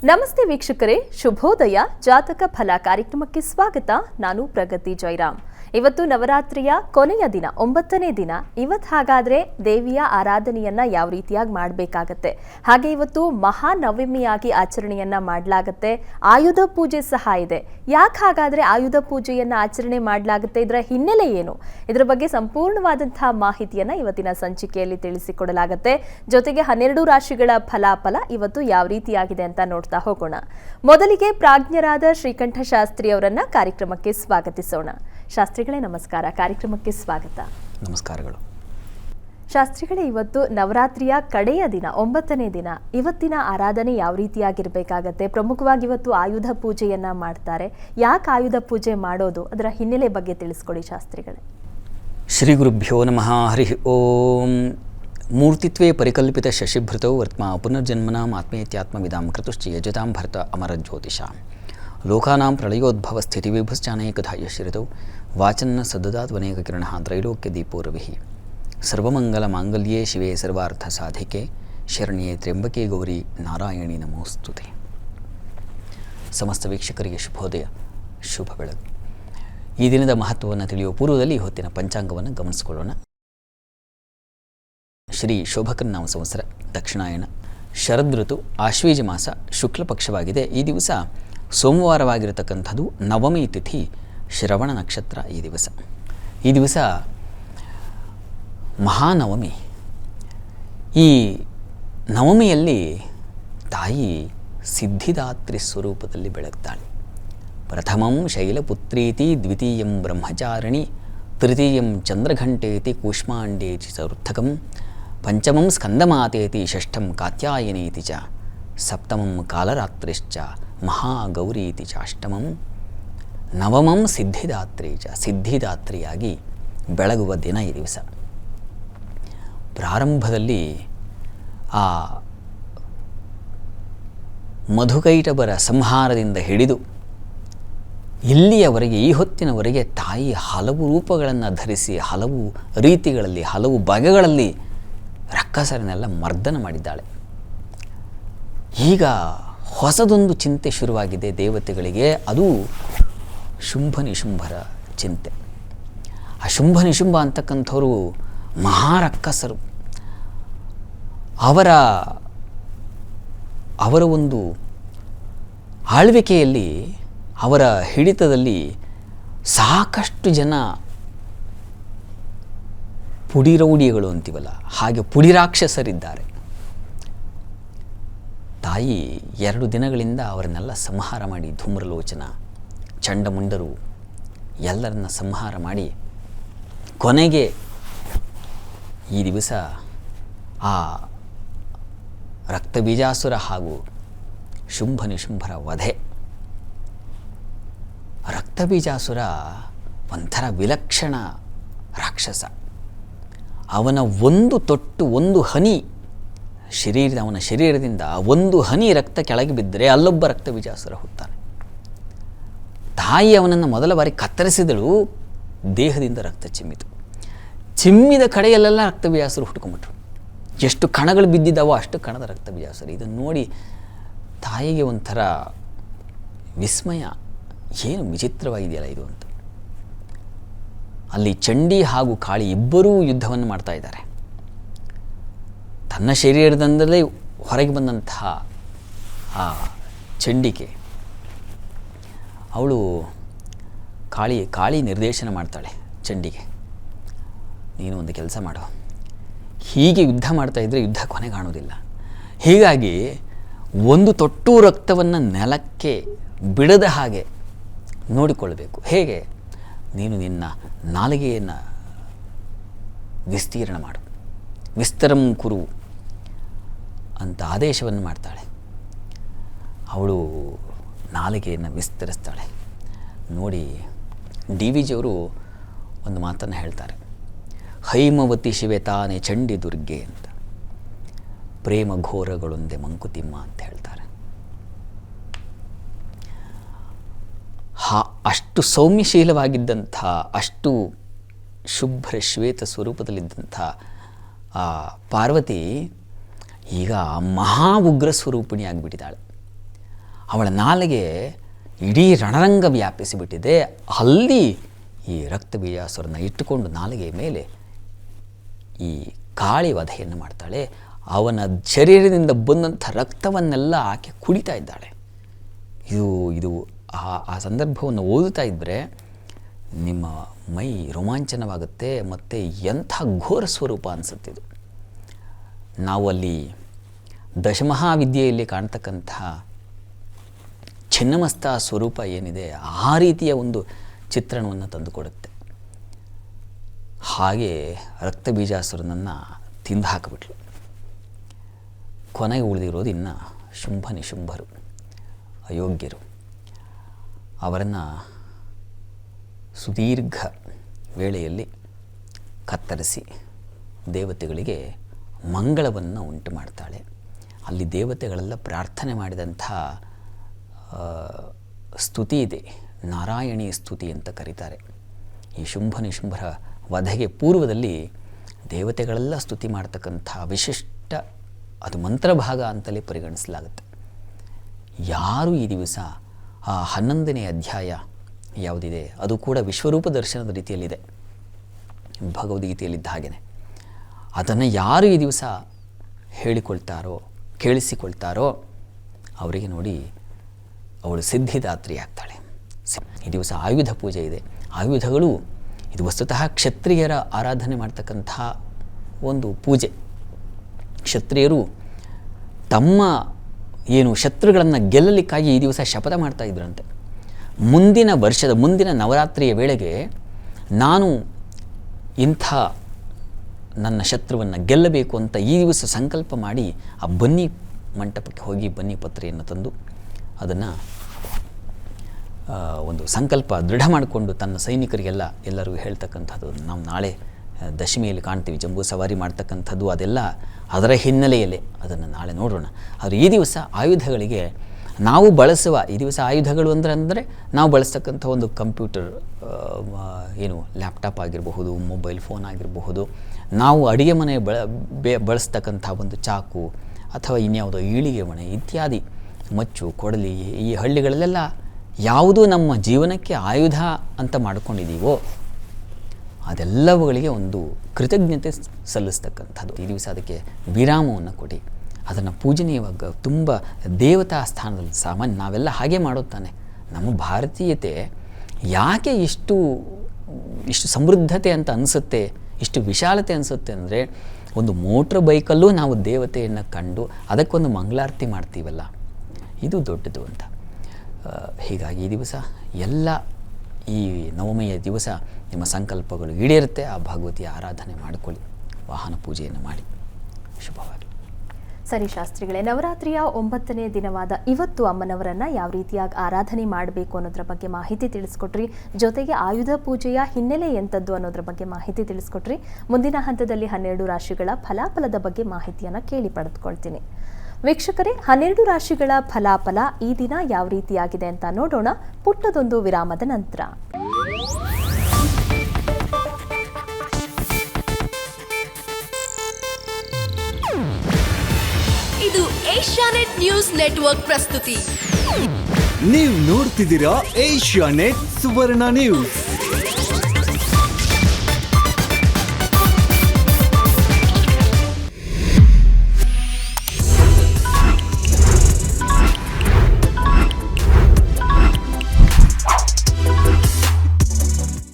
ನಮಸ್ತೆ ವೀಕ್ಷಕರೇ, ಶುಭೋದಯ ಜಾತಕ ಫಲ ಕಾರ್ಯಕ್ರಮಕ್ಕೆ ಸ್ವಾಗತ. ನಾನು ಪ್ರಗತಿ ಜೈರಾಮ್. ಇವತ್ತು ನವರಾತ್ರಿಯ ಕೊನೆಯ ದಿನ, 9ನೇ ದಿನ. ಇವತ್ತು ಹಾಗಾದ್ರೆ ದೇವಿಯ ಆರಾಧನೆಯನ್ನ ಯಾವ ರೀತಿಯಾಗಿ ಮಾಡಬೇಕಾಗತ್ತೆ, ಹಾಗೆ ಇವತ್ತು ಮಹಾನವಮಿಯಾಗಿ ಆಚರಣೆಯನ್ನ ಮಾಡಲಾಗತ್ತೆ. ಆಯುಧ ಪೂಜೆ ಸಹ ಇದೆ. ಯಾಕೆ ಹಾಗಾದ್ರೆ ಆಯುಧ ಪೂಜೆಯನ್ನ ಆಚರಣೆ ಮಾಡಲಾಗುತ್ತೆ, ಇದರ ಹಿನ್ನೆಲೆ ಏನು, ಇದರ ಬಗ್ಗೆ ಸಂಪೂರ್ಣವಾದಂತಹ ಮಾಹಿತಿಯನ್ನ ಇವತ್ತಿನ ಸಂಚಿಕೆಯಲ್ಲಿ ತಿಳಿಸಿಕೊಡಲಾಗುತ್ತೆ. ಜೊತೆಗೆ 12 ರಾಶಿಗಳ ಫಲಾಫಲ ಇವತ್ತು ಯಾವ ರೀತಿಯಾಗಿದೆ ಅಂತ ನೋಡ್ತಾ ಹೋಗೋಣ. ಮೊದಲಿಗೆ ಪ್ರಾಜ್ಞರಾದ ಶ್ರೀಕಂಠ ಶಾಸ್ತ್ರಿ ಅವರನ್ನ ಕಾರ್ಯಕ್ರಮಕ್ಕೆ ಸ್ವಾಗತಿಸೋಣ. ಶಾಸ್ತ್ರಿಗಳೇ ನಮಸ್ಕಾರ, ಕಾರ್ಯಕ್ರಮಕ್ಕೆ ಸ್ವಾಗತ. ನಮಸ್ಕಾರಗಳು. ಶಾಸ್ತ್ರಿಗಳೇ, ಇವತ್ತು ನವರಾತ್ರಿಯ ಕಡೆಯ ದಿನ, 9ನೇ ದಿನ. ಇವತ್ತಿನ ಆರಾಧನೆ ಯಾವ ರೀತಿಯಾಗಿರ್ಬೇಕಾಗತ್ತೆ? ಪ್ರಮುಖವಾಗಿ ಇವತ್ತು ಆಯುಧ ಪೂಜೆಯನ್ನ ಮಾಡ್ತಾರೆ. ಯಾಕೆ ಆಯುಧ ಪೂಜೆ ಮಾಡೋದು, ಅದರ ಹಿನ್ನೆಲೆ ಬಗ್ಗೆ ತಿಳಿಸ್ಕೊಡಿ ಶಾಸ್ತ್ರಿಗಳೇ. ಶ್ರೀ ಗುರುಭ್ಯೋ ನಮಃ. ಹರಿ ಓಂ. ಮೂರ್ತಿತ್ವೇ ಪರಿಕಲ್ಪಿತ ಶಶಿಭೃತೌ ವರ್ತ್ಮ ಪುನರ್ಜನ್ಮನಾಂ ಆತ್ಮೇತ್ಯಾತ್ಮವಿದಾಂ ಕೃತುಶ್ಚ ಯಜತಾಂ ಭರತ ಅಮರಜ್ಯೋತಿಷಾಂ ಲೋಕಾನಾಂ ಪ್ರಳಯೋದ್ಭವ ಸ್ಥಿತಿವಿಭುಶ್ಚಾನೇಕಧಾ ಯಶ್ರಿತೌ ವಾಚನ್ನ ಸದದಾತ್ವನೇಕ ಕಿರಣಃ ತ್ರೈಲೋಕ್ಯ ದೀಪೋ ರವಿಃ ಸರ್ವಮಂಗಲ ಮಾಂಗಲ್ಯೇ ಶಿವೇ ಸರ್ವಾರ್ಥ ಸಾಧಿಕೆ ಶರಣ್ಯೇ ತ್ರ್ಯಂಬಕೆ ಗೌರಿ ನಾರಾಯಣಿ ನಮೋಸ್ತುತೆ. ಸಮಸ್ತ ವೀಕ್ಷಕರಿಗೆ ಶುಭೋದಯ, ಶುಭ ಬೆಳಕು. ಈ ದಿನದ ಮಹತ್ವವನ್ನು ತಿಳಿಯುವ ಪೂರ್ವದಲ್ಲಿ ಹೊತ್ತಿನ ಪಂಚಾಂಗವನ್ನು ಗಮನಿಸಿಕೊಳ್ಳೋಣ. ಶ್ರೀ ಶೋಭಕೃನಾಮ ಸಂವತ್ಸರ, ದಕ್ಷಿಣಾಯಣ, ಶರದ್ ಋತು, ಆಶ್ವೀಜ ಮಾಸ, ಶುಕ್ಲ ಪಕ್ಷವಾಗಿದೆ. ಈ ದಿವಸ ಸೋಮವಾರವಾಗಿರತಕ್ಕಂಥದ್ದು, ನವಮಿ ತಿಥಿ, ಶ್ರವಣ ನಕ್ಷತ್ರ. ಈ ದಿವಸ ಮಹಾನವಮಿ. ಈ ನವಮಿಯಲ್ಲಿ ತಾಯಿ ಸಿದ್ಧಿದಾತ್ರಿ ಸ್ವರೂಪದಲ್ಲಿ ಬೆಳಗ್ತಾಳೆ. ಪ್ರಥಮಂ ಶೈಲಪುತ್ರೀತಿ, ದ್ವಿತೀಯಂ ಬ್ರಹ್ಮಚಾರಿಣಿ, ತೃತೀಯಂ ಚಂದ್ರಘಂಟೇತಿ, ಕೂಷ್ಮಾಂಡೇತಿ ಚತುರ್ಥಕಂ, ಪಂಚಮಂ ಸ್ಕಂದಮಾತೇತಿ, ಷಷ್ಠಂ ಕಾತ್ಯಾಯನೇತಿ ಚ, ಸಪ್ತಮಂ ಕಾಲರಾತ್ರಿಶ್ಚ ಮಹಾಗೌರೀತಿ ಚಾಷ್ಟಮಂ, ನವಮಂ ಸಿದ್ಧಿದಾತ್ರಿ ಚ, ಸಿದ್ಧಿದಾತ್ರಿಯಾಗಿ ಬೆಳಗುವ ದಿನ ಈ ದಿವಸ. ಪ್ರಾರಂಭದಲ್ಲಿ ಆ ಮಧುಕೈಟಭರ ಸಂಹಾರದಿಂದ ಹಿಡಿದು ಇಲ್ಲಿಯವರೆಗೆ, ಈ ಹೊತ್ತಿನವರೆಗೆ ತಾಯಿ ಹಲವು ರೂಪಗಳನ್ನು ಧರಿಸಿ, ಹಲವು ರೀತಿಗಳಲ್ಲಿ, ಹಲವು ಬಗೆಗಳಲ್ಲಿ ರಕ್ಕಸರನ್ನೆಲ್ಲ ಮರ್ದನ ಮಾಡಿದ್ದಾಳೆ. ಈಗ ಹೊಸದೊಂದು ಚಿಂತೆ ಶುರುವಾಗಿದೆ ದೇವತೆಗಳಿಗೆ. ಅದು ಶುಂಭ ನಿಶುಂಭರ ಚಿಂತೆ. ಆ ಶುಂಭ ನಿಶುಂಭ ಅಂತಕ್ಕಂಥವರು ಮಹಾರಕ್ಕಸರು. ಅವರ ಒಂದು ಆಳ್ವಿಕೆಯಲ್ಲಿ, ಅವರ ಹಿಡಿತದಲ್ಲಿ ಸಾಕಷ್ಟು ಜನ ಪುಡಿರೌಡಿಗಳು ಅಂತೀವಲ್ಲ, ಹಾಗೆ ಪುಡಿರಾಕ್ಷಸರಿದ್ದಾರೆ. ತಾಯಿ 2 ದಿನಗಳಿಂದ ಅವರನ್ನೆಲ್ಲ ಸಂಹಾರ ಮಾಡಿ, ಧೂಮ್ರಲೋಚನ, ಚಂಡಮುಂಡರು ಎಲ್ಲರನ್ನ ಸಂಹಾರ ಮಾಡಿ, ಕೊನೆಗೆ ಈ ದಿವಸ ಆ ರಕ್ತಬೀಜಾಸುರ ಹಾಗೂ ಶುಂಭ ನಿಶುಂಭರ ವಧೆ. ರಕ್ತಬೀಜಾಸುರ ಒಂಥರ ವಿಲಕ್ಷಣ ರಾಕ್ಷಸ. ಅವನ ಒಂದು ತೊಟ್ಟು, ಒಂದು ಹನಿ ಅವನ ಶರೀರದಿಂದ ಒಂದು ಹನಿ ರಕ್ತ ಕೆಳಗೆ ಬಿದ್ದರೆ ಅಲ್ಲೊಬ್ಬ ರಕ್ತಬೀಜಾಸುರ ಹುಟ್ಟಾನೆ. ತಾಯಿ ಅವನನ್ನು ಮೊದಲ ಬಾರಿ ಕತ್ತರಿಸಿದಳು, ದೇಹದಿಂದ ರಕ್ತ ಚಿಮ್ಮಿತು. ಚಿಮ್ಮಿದ ಕಡೆಯಲ್ಲೆಲ್ಲ ರಕ್ತಬೀಜಾಸುರ ಹುಟ್ಕೊಂಡ್ಬಿಟ್ರು. ಎಷ್ಟು ಕಣಗಳು ಬಿದ್ದಿದ್ದಾವೋ ಅಷ್ಟು ಕಣದ ರಕ್ತಬೀಜಾಸುರ. ಇದನ್ನು ನೋಡಿ ತಾಯಿಗೆ ಒಂಥರ ವಿಸ್ಮಯ, ಏನು ವಿಚಿತ್ರವಾಗಿದೆಯಲ್ಲ ಇದು ಅಂತ. ಅಲ್ಲಿ ಚಂಡಿ ಹಾಗೂ ಕಾಳಿ ಇಬ್ಬರೂ ಯುದ್ಧವನ್ನು ಮಾಡ್ತಾ ಇದ್ದಾರೆ. ತನ್ನ ಶರೀರದಿಂದಲೇ ಹೊರಗೆ ಬಂದಂತಹ ಆ ಚಂಡಿಕೆ, ಅವಳು ಕಾಳಿ ನಿರ್ದೇಶನ ಮಾಡ್ತಾಳೆ ಚಂಡಿಗೆ, ನೀನು ಒಂದು ಕೆಲಸ ಮಾಡು, ಹೀಗೆ ಯುದ್ಧ ಮಾಡ್ತಾ ಇದ್ದರೆ ಯುದ್ಧ ಕೊನೆ ಕಾಣೋದಿಲ್ಲ. ಹೀಗಾಗಿ ಒಂದು ತೊಟ್ಟು ರಕ್ತವನ್ನು ನೆಲಕ್ಕೆ ಬಿಡದ ಹಾಗೆ ನೋಡಿಕೊಳ್ಳಬೇಕು. ಹೇಗೆ? ನೀನು ನಿನ್ನ ನಾಲಿಗೆಯನ್ನು ವಿಸ್ತೀರ್ಣ ಮಾಡು, ವಿಸ್ತರಂ ಕುರು ಅಂತ ಆದೇಶವನ್ನು ಮಾಡ್ತಾಳೆ. ಅವಳು ನಾಲಿಗೆಯನ್ನು ವಿಸ್ತರಿಸ್ತಾಳೆ. ನೋಡಿ, ಡಿ.ವಿ. ಜಿಯವರು ಒಂದು ಮಾತನ್ನು ಹೇಳ್ತಾರೆ, ಹೈಮವತಿ ಶಿವೆ ತಾನೆ ಚಂಡಿ ದುರ್ಗೆ ಅಂತ, ಪ್ರೇಮ ಘೋರಗಳೊಂದೆ ಮಂಕುತಿಮ್ಮ ಅಂತ ಹೇಳ್ತಾರೆ. ಅಷ್ಟು ಸೌಮ್ಯಶೀಲವಾಗಿದ್ದಂಥ, ಅಷ್ಟು ಶುಭ್ರ ಶ್ವೇತ ಸ್ವರೂಪದಲ್ಲಿದ್ದಂಥ ಪಾರ್ವತಿ ಈಗ ಮಹಾ ಉಗ್ರ ಸ್ವರೂಪಿಣಿಯಾಗಿಬಿಟ್ಟಿದ್ದಾಳೆ. ಅವಳ ನಾಲಿಗೆ ಇಡೀ ರಣರಂಗ ವ್ಯಾಪಿಸಿಬಿಟ್ಟಿದೆ. ಅಲ್ಲಿ ಈ ರಕ್ತಬೀಜಾಸುರನ ಇಟ್ಟುಕೊಂಡು ನಾಲಿಗೆಯ ಮೇಲೆ ಈ ಕಾಳಿ ವಧೆಯನ್ನು ಮಾಡ್ತಾಳೆ. ಅವನ ಶರೀರದಿಂದ ಬಂದಂಥ ರಕ್ತವನ್ನೆಲ್ಲ ಆಕೆ ಕುಡಿತಾ ಇದ್ದಾಳೆ. ಇದು ಆ ಸಂದರ್ಭವನ್ನು ಓದುತ್ತಾ ಇದ್ದರೆ ನಿಮ್ಮ ಮೈ ರೋಮಾಂಚನವಾಗುತ್ತೆ ಮತ್ತು ಎಂಥ ಘೋರ ಸ್ವರೂಪ ಅನಿಸುತ್ತಿದ್ದು. ನಾವು ಅಲ್ಲಿ ದಶಮಹಾವಿದ್ಯೆಯಲ್ಲಿ ಕಾಣ್ತಕ್ಕಂತಹ ಚಿನ್ನಮಸ್ತ ಸ್ವರೂಪ ಏನಿದೆ ಆ ರೀತಿಯ ಒಂದು ಚಿತ್ರಣವನ್ನು ತಂದುಕೊಡುತ್ತೆ. ಹಾಗೆ ರಕ್ತಬೀಜಾಸುರನನ್ನು ತಿಂದು ಹಾಕಿಬಿಟ್ಲು. ಕೊನೆಗೆ ಉಳಿದಿರೋದು ಇನ್ನು ಶುಂಭ ನಿಶುಂಭರು, ಅಯೋಗ್ಯರು. ಅವರನ್ನು ಸುದೀರ್ಘ ವೇಳೆಯಲ್ಲಿ ಕತ್ತರಿಸಿ ದೇವತೆಗಳಿಗೆ ಮಂಗಳವನ್ನು ಉಂಟು ಮಾಡ್ತಾಳೆ. ಅಲ್ಲಿ ದೇವತೆಗಳೆಲ್ಲ ಪ್ರಾರ್ಥನೆ ಮಾಡಿದಂಥ ಸ್ತುತಿ ಇದೆ, ನಾರಾಯಣಿ ಸ್ತುತಿ ಅಂತ ಕರೀತಾರೆ. ಈ ಶುಂಭ ನಿಶುಂಭರ ವಧೆಗೆ ಪೂರ್ವದಲ್ಲಿ ದೇವತೆಗಳೆಲ್ಲ ಸ್ತುತಿ ಮಾಡ್ತಕ್ಕಂಥ ವಿಶಿಷ್ಟ ಅದು ಮಂತ್ರಭಾಗ ಅಂತಲೇ ಪರಿಗಣಿಸಲಾಗುತ್ತೆ. ಯಾರು ಈ ದಿವಸ ಆ 11ನೇ ಅಧ್ಯಾಯ ಯಾವುದಿದೆ ಅದು ಕೂಡ ವಿಶ್ವರೂಪ ದರ್ಶನದ ರೀತಿಯಲ್ಲಿದೆ, ಭಗವದ್ಗೀತೆಯಲ್ಲಿದ್ದ ಹಾಗೆಯೇ. ಅದನ್ನು ಯಾರು ಈ ದಿವಸ ಹೇಳಿಕೊಳ್ತಾರೋ, ಕೇಳಿಸಿಕೊಳ್ತಾರೋ ಅವರಿಗೆ ನೋಡಿ ಅವಳು ಸಿದ್ಧಿದಾತ್ರಿ ಆಗ್ತಾಳೆ. ಈ ದಿವಸ ಆಯುಧ ಪೂಜೆ ಇದೆ. ಆಯುಧಗಳು ಇದು ವಸ್ತುತಃ ಕ್ಷತ್ರಿಯರ ಆರಾಧನೆ ಮಾಡ್ತಕ್ಕಂಥ ಒಂದು ಪೂಜೆ. ಕ್ಷತ್ರಿಯರು ತಮ್ಮ ಶತ್ರುಗಳನ್ನು ಗೆಲ್ಲಲಿಕ್ಕಾಗಿ ಈ ದಿವಸ ಶಪಥ ಮಾಡ್ತಾ ಇದ್ರಂತೆ. ಮುಂದಿನ ವರ್ಷದ ಮುಂದಿನ ನವರಾತ್ರಿಯ ವೇಳೆಗೆ ನಾನು ಇಂಥ ನನ್ನ ಶತ್ರುವನ್ನು ಗೆಲ್ಲಬೇಕು ಅಂತ ಈ ದಿವಸ ಸಂಕಲ್ಪ ಮಾಡಿ ಆ ಬನ್ನಿ ಮಂಟಪಕ್ಕೆ ಹೋಗಿ ಬನ್ನಿ ಪತ್ರೆಯನ್ನು ತಂದು ಅದನ್ನು ಒಂದು ಸಂಕಲ್ಪ ದೃಢ ಮಾಡಿಕೊಂಡು ತನ್ನ ಸೈನಿಕರಿಗೆಲ್ಲ ಎಲ್ಲರಿಗೂ ಹೇಳ್ತಕ್ಕಂಥದ್ದು. ನಾವು ನಾಳೆ ದಶಮಿಯಲ್ಲಿ ಕಾಣ್ತೀವಿ ಜಂಬೂ ಸವಾರಿ ಮಾಡ್ತಕ್ಕಂಥದ್ದು, ಅದೆಲ್ಲ ಅದರ ಹಿನ್ನೆಲೆಯಲ್ಲೇ ಅದನ್ನು ನಾಳೆ ನೋಡೋಣ. ಆದರೆ ಈ ದಿವಸ ಆಯುಧಗಳಿಗೆ ನಾವು ಬಳಸುವ ಈ ದಿವಸ ಆಯುಧಗಳು ಅಂದರೆ ನಾವು ಬಳಸ್ತಕ್ಕಂಥ ಒಂದು ಕಂಪ್ಯೂಟರ್, ಲ್ಯಾಪ್ಟಾಪ್ ಆಗಿರಬಹುದು, ಮೊಬೈಲ್ ಫೋನ್ ಆಗಿರಬಹುದು, ನಾವು ಅಡುಗೆ ಮನೆ ಬಳಸ್ತಕ್ಕಂಥ ಒಂದು ಚಾಕು ಅಥವಾ ಇನ್ಯಾವುದೋ ಈಳಿಗೆ ಮಣೆ ಇತ್ಯಾದಿ, ಮಚ್ಚು, ಕೊಡಲಿ, ಈ ಹಳ್ಳಿಗಳಲ್ಲೆಲ್ಲ ಯಾವುದು ನಮ್ಮ ಜೀವನಕ್ಕೆ ಆಯುಧ ಅಂತ ಮಾಡ್ಕೊಂಡಿದ್ದೀವೋ ಅದೆಲ್ಲವುಗಳಿಗೆ ಒಂದು ಕೃತಜ್ಞತೆ ಸಲ್ಲಿಸ್ತಕ್ಕಂಥದ್ದು. ಈ ದಿವಸ ಅದಕ್ಕೆ ವಿರಾಮವನ್ನು ಕೊಡಿ, ಅದನ್ನು ಪೂಜನೀಯವಾಗಿ ತುಂಬ ದೇವತಾ ಸ್ಥಾನದಲ್ಲಿ ಸಾಮಾನ್ಯ ನಾವೆಲ್ಲ ಹಾಗೆ ಮಾಡೋದು. ನಮ್ಮ ಭಾರತೀಯತೆ ಯಾಕೆ ಇಷ್ಟು ಸಮೃದ್ಧತೆ ಅಂತ ಅನಿಸುತ್ತೆ, ಇಷ್ಟು ವಿಶಾಲತೆ ಅನಿಸುತ್ತೆ ಅಂದರೆ ಒಂದು ಮೋಟ್ರ್ ಬೈಕಲ್ಲೂ ನಾವು ದೇವತೆಯನ್ನು ಕಂಡು ಅದಕ್ಕೊಂದು ಮಂಗಳಾರತಿ ಮಾಡ್ತೀವಲ್ಲ, ಇದು ದೊಡ್ಡದು ಅಂತ. ಹೀಗಾಗಿ ಈ ದಿವಸ ಎಲ್ಲ ಈ ನವಮಿಯ ದಿವಸ ನಿಮ್ಮ ಸಂಕಲ್ಪಗಳು ಈಡೇರುತ್ತೆ. ಆ ಭಗವತಿಯ ಆರಾಧನೆ ಮಾಡಿಕೊಳ್ಳಿ, ವಾಹನ ಪೂಜೆಯನ್ನು ಮಾಡಿ. ಶುಭವಾಗಿ. ಸರಿ ಶಾಸ್ತ್ರಿಗಳೇ, ನವರಾತ್ರಿಯ 9ನೇ ದಿನವಾದ ಇವತ್ತು ಅಮ್ಮನವರನ್ನು ಯಾವ ರೀತಿಯಾಗಿ ಆರಾಧನೆ ಮಾಡಬೇಕು ಅನ್ನೋದ್ರ ಬಗ್ಗೆ ಮಾಹಿತಿ ತಿಳಿಸ್ಕೊಟ್ರಿ. ಜೊತೆಗೆ ಆಯುಧ ಪೂಜೆಯ ಹಿನ್ನೆಲೆ ಎಂಥದ್ದು ಅನ್ನೋದ್ರ ಬಗ್ಗೆ ಮಾಹಿತಿ ತಿಳಿಸ್ಕೊಟ್ರಿ. ಮುಂದಿನ ಹಂತದಲ್ಲಿ 12 ರಾಶಿಗಳ ಫಲಾಫಲದ ಬಗ್ಗೆ ಮಾಹಿತಿಯನ್ನು ಕೇಳಿ ಪಡೆದುಕೊಳ್ತೀನಿ. ವೀಕ್ಷಕರೇ, 12 ರಾಶಿಗಳ ಫಲಾಫಲ ಈ ದಿನ ಯಾವ ರೀತಿಯಾಗಿದೆ ಅಂತ ನೋಡೋಣ ಪುಟ್ಟದೊಂದು ವಿರಾಮದ ನಂತರ. ಇದು ಏಷ್ಯಾನೆಟ್ ನ್ಯೂಸ್ ನೆಟ್ವರ್ಕ್ ಪ್ರಸ್ತುತಿ. ನೀವು ನೋಡ್ತಿದ್ದೀರಾ ಏಷ್ಯಾನೆಟ್ ಸುವರ್ಣ ನ್ಯೂಸ್.